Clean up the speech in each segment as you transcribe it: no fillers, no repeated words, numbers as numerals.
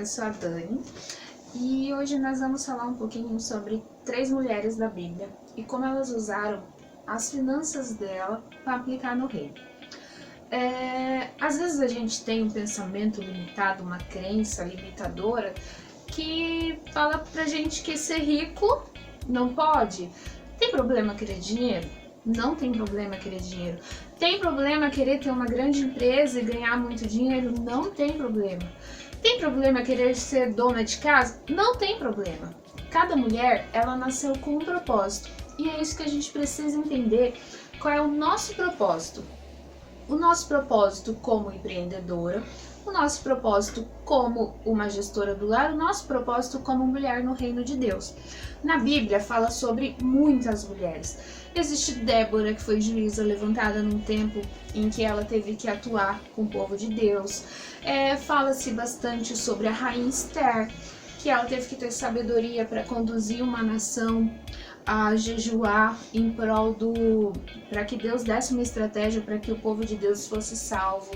eu sou a Dani e hoje nós vamos falar um pouquinho sobre 3 mulheres da Bíblia e como elas usaram as finanças dela para aplicar no reino. Às vezes a gente tem um pensamento limitado, uma crença limitadora que fala pra gente que ser rico não pode. Tem problema querer dinheiro? Não tem problema querer dinheiro. Tem problema querer ter uma grande empresa e ganhar muito dinheiro? Não tem problema. Tem problema querer ser dona de casa? Não tem problema. Cada mulher, ela nasceu com um propósito. E é isso que a gente precisa entender, qual é o nosso propósito. O nosso propósito como empreendedora, o nosso propósito como uma gestora do lar, o nosso propósito como mulher no reino de Deus. Na Bíblia fala sobre muitas mulheres. Existe Débora, que foi juíza levantada num tempo em que ela teve que atuar com o povo de Deus. Fala-se bastante sobre a rainha Esther, que ela teve que ter sabedoria para conduzir uma nação a jejuar em prol para que Deus desse uma estratégia para que o povo de Deus fosse salvo.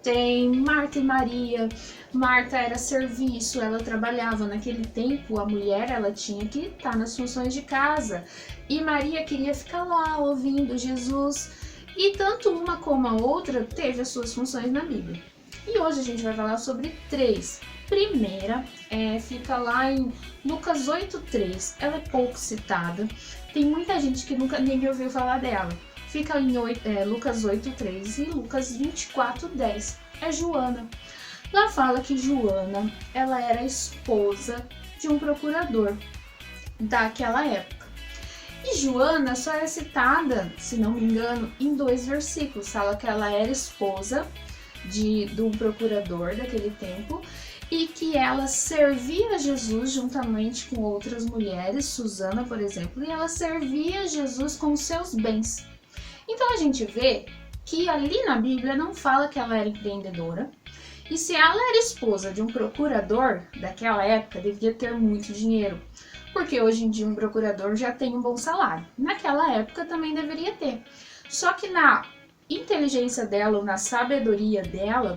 Tem Marta e Maria. Marta era serviço, ela trabalhava. Naquele tempo, a mulher ela tinha que estar nas funções de casa. E Maria queria ficar lá ouvindo Jesus. E tanto uma como a outra teve as suas funções na Bíblia. E hoje a gente vai falar sobre 3. Primeira, fica lá em Lucas 8:3. Ela é pouco citada. Tem muita gente que nunca nem ouviu falar dela. Fica em Lucas 8:3 e Lucas 24:10. É Joana. Lá fala que Joana, ela era esposa de um procurador daquela época. E Joana só é citada, se não me engano, em 2 versículos. Fala que ela era esposa de um procurador daquele tempo e que ela servia Jesus juntamente com outras mulheres, Susana, por exemplo, e ela servia Jesus com seus bens. Então a gente vê que ali na Bíblia não fala que ela era empreendedora, e se ela era esposa de um procurador daquela época, devia ter muito dinheiro, porque hoje em dia um procurador já tem um bom salário. Naquela época também deveria ter. Só que na inteligência dela, ou na sabedoria dela,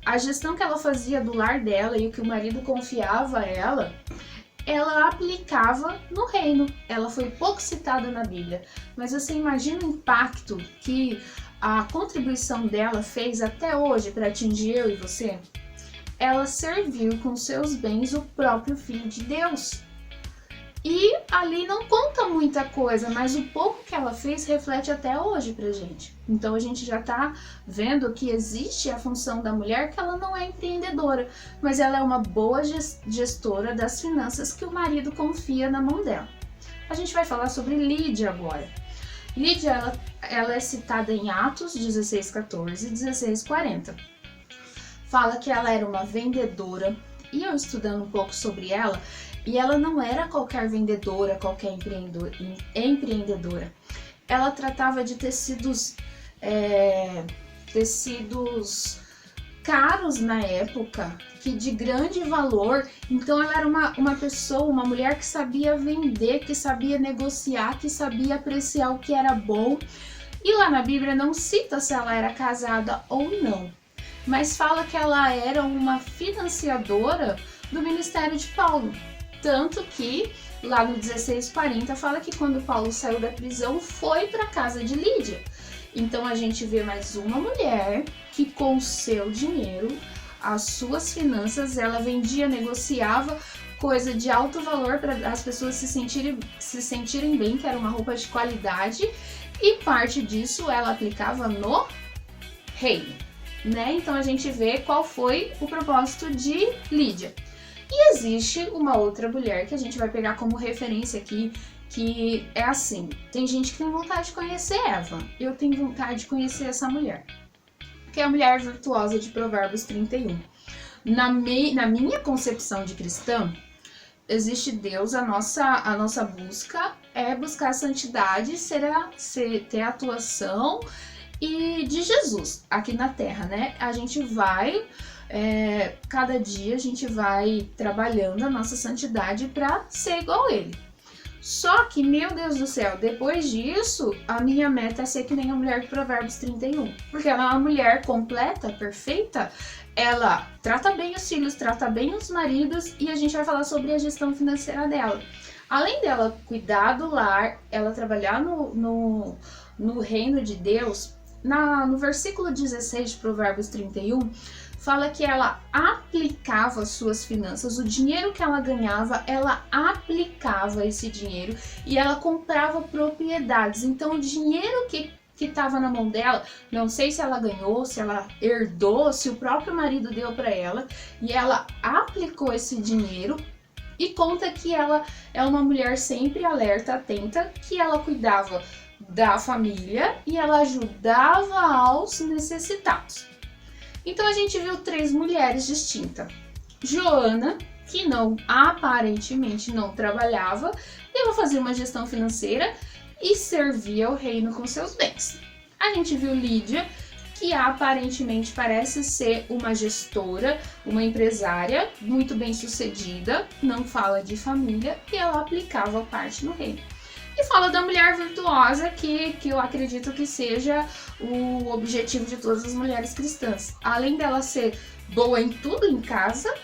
a gestão que ela fazia do lar dela e o que o marido confiava a ela aplicava no reino. Ela foi pouco citada na Bíblia, mas você imagina o impacto que a contribuição dela fez até hoje para atingir eu e você? Ela serviu com seus bens o próprio Filho de Deus. E ali não conta muita coisa, mas o pouco que ela fez reflete até hoje pra gente. Então a gente já tá vendo que existe a função da mulher, que ela não é empreendedora, mas ela é uma boa gestora das finanças que o marido confia na mão dela. A gente vai falar sobre Lídia agora. Lídia, ela é citada em Atos 16:14 e 16:40. Fala que ela era uma vendedora, e eu estudando um pouco sobre ela, e ela não era qualquer vendedora, qualquer empreendedora. Ela tratava de tecidos caros na época, que de grande valor. Então ela era uma pessoa, uma mulher que sabia vender, que sabia negociar, que sabia apreciar o que era bom. E lá na Bíblia não cita se ela era casada ou não, mas fala que ela era uma financiadora do ministério de Paulo. Tanto que lá no 16:40 fala que quando Paulo saiu da prisão foi para a casa de Lídia. Então a gente vê mais uma mulher que com o seu dinheiro, as suas finanças, ela vendia, negociava coisa de alto valor para as pessoas se sentirem bem, que era uma roupa de qualidade, e parte disso ela aplicava no reino, né? Então a gente vê qual foi o propósito de Lídia. E existe uma outra mulher que a gente vai pegar como referência aqui, que é assim, tem gente que tem vontade de conhecer Eva, eu tenho vontade de conhecer essa mulher, que é a mulher virtuosa de Provérbios 31. Na minha concepção de cristã, existe Deus, a nossa busca é buscar a santidade, ter a atuação e de Jesus aqui na Terra, né? A gente vai cada dia a gente vai trabalhando a nossa santidade para ser igual a ele. Só que, meu Deus do céu, depois disso, a minha meta é ser que nem a mulher de Provérbios 31. Porque ela é uma mulher completa, perfeita, ela trata bem os filhos, trata bem os maridos, e a gente vai falar sobre a gestão financeira dela. Além dela cuidar do lar, ela trabalhar no reino de Deus, no versículo 16 de Provérbios 31, fala que ela aplicava suas finanças, o dinheiro que ela ganhava, ela aplicava esse dinheiro e ela comprava propriedades. Então o dinheiro que estava na mão dela, não sei se ela ganhou, se ela herdou, se o próprio marido deu para ela, e ela aplicou esse dinheiro. E conta que ela é uma mulher sempre alerta, atenta, que ela cuidava da família e ela ajudava aos necessitados. Então a gente viu 3 mulheres distintas. Joana, que aparentemente não trabalhava, e ela fazia uma gestão financeira e servia o reino com seus bens. A gente viu Lídia, que aparentemente parece ser uma gestora, uma empresária muito bem sucedida, não fala de família, e ela aplicava parte no reino. E fala da mulher virtuosa, que eu acredito que seja o objetivo de todas as mulheres cristãs. Além dela ser boa em tudo em casa,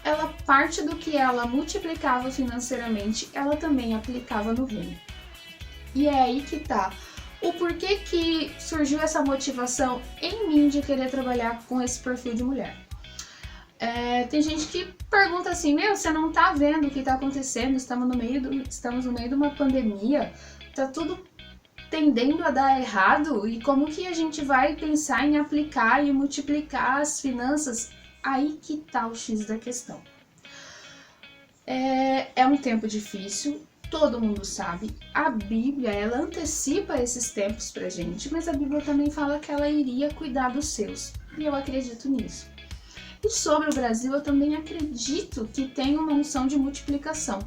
ela parte do que ela multiplicava financeiramente, ela também aplicava no reino. E é aí que tá o porquê que surgiu essa motivação em mim de querer trabalhar com esse perfil de mulher. Tem gente que pergunta assim, você não tá vendo o que tá acontecendo, estamos no meio de uma pandemia, tá tudo tendendo a dar errado, e como que a gente vai pensar em aplicar e multiplicar as finanças? Aí que tá o X da questão. É um tempo difícil, todo mundo sabe, a Bíblia, ela antecipa esses tempos pra gente, mas a Bíblia também fala que ela iria cuidar dos seus, e eu acredito nisso. E sobre o Brasil, eu também acredito que tem uma unção de multiplicação,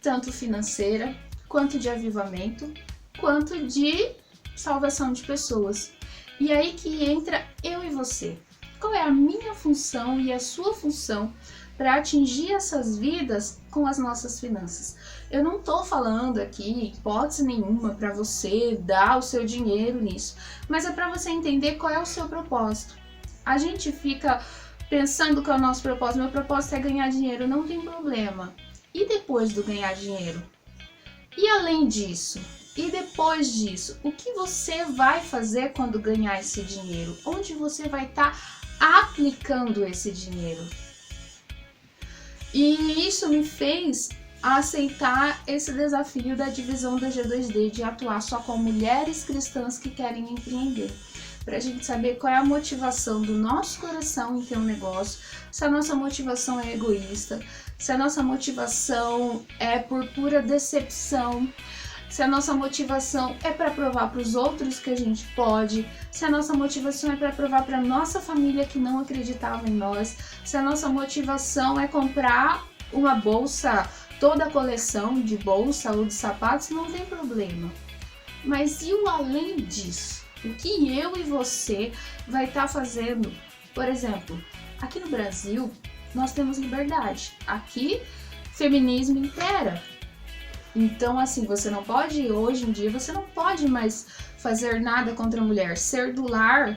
tanto financeira, quanto de avivamento, quanto de salvação de pessoas. E aí que entra eu e você. Qual é a minha função e a sua função para atingir essas vidas com as nossas finanças? Eu não estou falando aqui, hipótese nenhuma, para você dar o seu dinheiro nisso, mas é para você entender qual é o seu propósito. A gente fica pensando que é o nosso propósito, meu propósito é ganhar dinheiro, não tem problema. E depois do ganhar dinheiro? E além disso? E depois disso? O que você vai fazer quando ganhar esse dinheiro? Onde você vai estar aplicando esse dinheiro? E isso me fez aceitar esse desafio da divisão da G2D, de atuar só com mulheres cristãs que querem empreender. Para a gente saber qual é a motivação do nosso coração em ter um negócio, se a nossa motivação é egoísta, se a nossa motivação é por pura decepção, se a nossa motivação é para provar para os outros que a gente pode, se a nossa motivação é para provar para nossa família que não acreditava em nós, se a nossa motivação é comprar uma bolsa, toda a coleção de bolsa ou de sapatos, não tem problema. Mas e o além disso? O que eu e você vai estar fazendo? Por exemplo, aqui no Brasil, nós temos liberdade. Aqui, feminismo impera. Então, assim, você não pode, hoje em dia, você não pode mais fazer nada contra a mulher. Ser do lar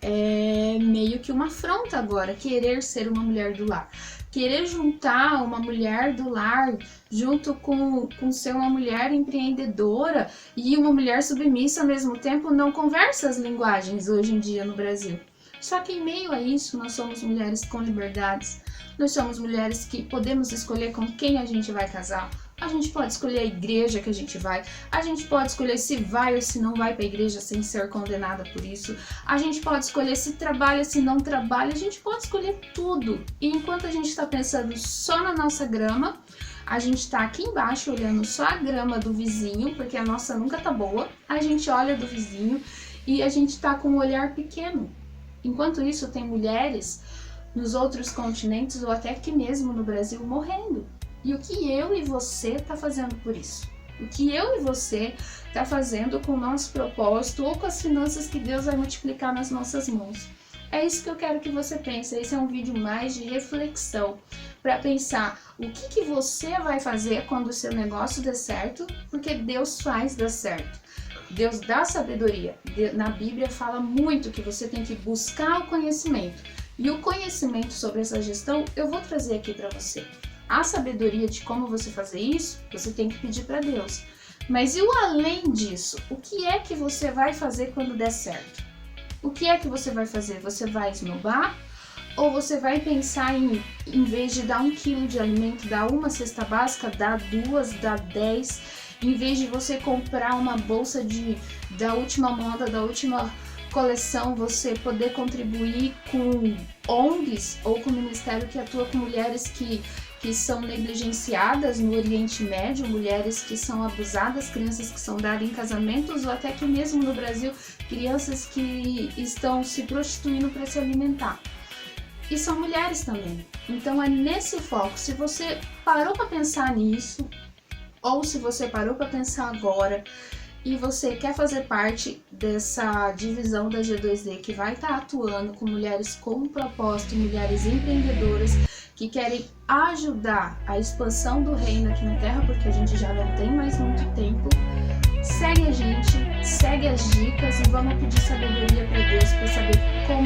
é meio que uma afronta agora, querer ser uma mulher do lar. Querer juntar uma mulher do lar junto com ser uma mulher empreendedora e uma mulher submissa ao mesmo tempo não conversa as linguagens hoje em dia no Brasil. Só que em meio a isso, nós somos mulheres com liberdades, nós somos mulheres que podemos escolher com quem a gente vai casar, a gente pode escolher a igreja que a gente pode escolher se vai ou se não vai para a igreja sem ser condenada por isso, a gente pode escolher se trabalha, se não trabalha, a gente pode escolher tudo. E enquanto a gente está pensando só na nossa grama, a gente está aqui embaixo olhando só a grama do vizinho, porque a nossa nunca tá boa, a gente olha do vizinho e a gente está com um olhar pequeno. Enquanto isso, tem mulheres nos outros continentes ou até aqui mesmo no Brasil morrendo. E o que eu e você tá fazendo por isso? O que eu e você tá fazendo com o nosso propósito ou com as finanças que Deus vai multiplicar nas nossas mãos? É isso que eu quero que você pense. Esse é um vídeo mais de reflexão, para pensar o que você vai fazer quando o seu negócio der certo, porque Deus faz dar certo. Deus dá sabedoria. Na Bíblia fala muito que você tem que buscar o conhecimento. E o conhecimento sobre essa gestão eu vou trazer aqui para você. A sabedoria de como você fazer isso, você tem que pedir para Deus. Mas e o além disso? O que é que você vai fazer quando der certo? O que é que você vai fazer? Você vai esnobar? Ou você vai pensar em vez de dar 1 quilo de alimento, dar uma cesta básica, dar 2, dar 10, em vez de você comprar uma bolsa da última moda, da última coleção, você poder contribuir com ONGs ou com o ministério que atua com mulheres que são negligenciadas no Oriente Médio, mulheres que são abusadas, crianças que são dadas em casamentos, ou até que mesmo no Brasil, crianças que estão se prostituindo para se alimentar. E são mulheres também. Então é nesse foco. Se você parou para pensar nisso, ou se você parou para pensar agora e você quer fazer parte dessa divisão da G2D que vai estar atuando com mulheres com propósito, mulheres empreendedoras que querem ajudar a expansão do reino aqui na Terra, porque a gente já não tem mais muito tempo, segue a gente, segue as dicas e vamos pedir sabedoria para Deus para saber como